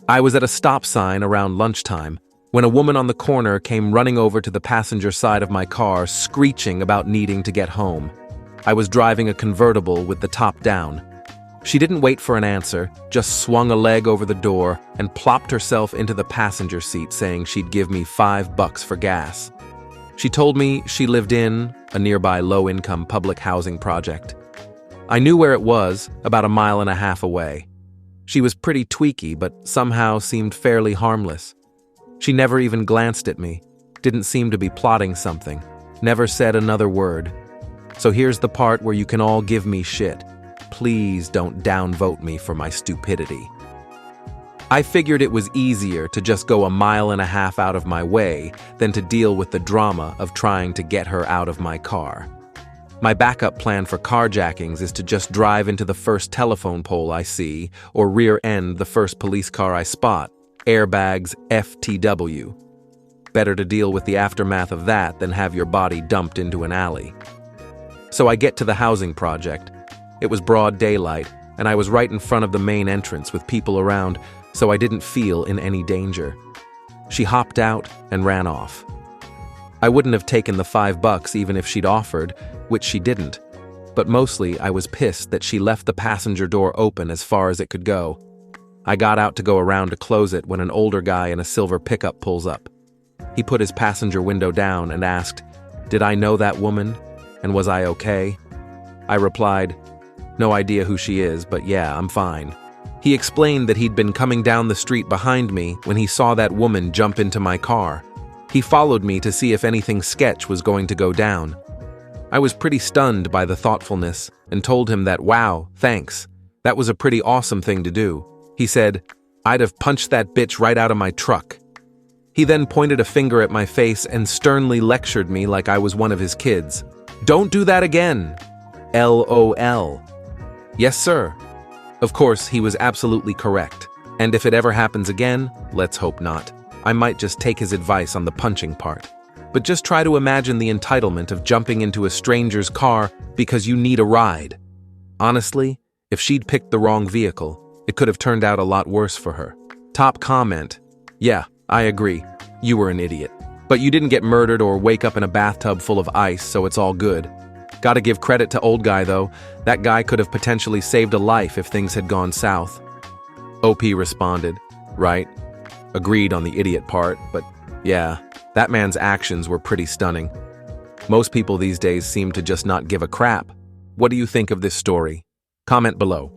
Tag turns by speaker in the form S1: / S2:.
S1: I was at a stop sign around lunchtime when a woman on the corner came running over to the passenger side of my car, screeching about needing to get home. I was driving a convertible with the top down. She didn't wait for an answer, just swung a leg over the door and plopped herself into the passenger seat, saying she'd give me $5 for gas. She told me she lived in a nearby low-income public housing project. I knew where it was, about 1.5 miles away. She was pretty tweaky, but somehow seemed fairly harmless. She never even glanced at me, didn't seem to be plotting something, never said another word. So here's the part where you can all give me shit. Please don't downvote me for my stupidity. I figured it was easier to just go 1.5 miles out of my way than to deal with the drama of trying to get her out of my car. My backup plan for carjackings is to just drive into the first telephone pole I see or rear-end the first police car I spot. Airbags FTW. Better to deal with the aftermath of that than have your body dumped into an alley. So I get to the housing project. It was broad daylight, and I was right in front of the main entrance with people around, so I didn't feel in any danger. She hopped out and ran off. I wouldn't have taken the $5 even if she'd offered, which she didn't. But mostly I was pissed that she left the passenger door open as far as it could go. I got out to go around to close it when an older guy in a silver pickup pulls up. He put his passenger window down and asked, "Did I know that woman? And was I okay?" I replied, "No idea who she is, but yeah, I'm fine." He explained that he'd been coming down the street behind me when he saw that woman jump into my car. He followed me to see if anything sketch was going to go down. I was pretty stunned by the thoughtfulness and told him that, "Wow, thanks. That was a pretty awesome thing to do." He said, "I'd have punched that bitch right out of my truck." He then pointed a finger at my face and sternly lectured me like I was one of his kids. "Don't do that again. LOL. Yes, sir." Of course, he was absolutely correct. And if it ever happens again, let's hope not, I might just take his advice on the punching part. But just try to imagine the entitlement of jumping into a stranger's car because you need a ride. Honestly, if she'd picked the wrong vehicle, it could have turned out a lot worse for her. Top comment. Yeah, I agree. You were an idiot. But you didn't get murdered or wake up in a bathtub full of ice, so it's all good. Gotta give credit to old guy though. That guy could have potentially saved a life if things had gone south. OP responded, "Right. Agreed on the idiot part, but yeah, that man's actions were pretty stunning. Most people these days seem to just not give a crap. What do you think of this story? Comment below.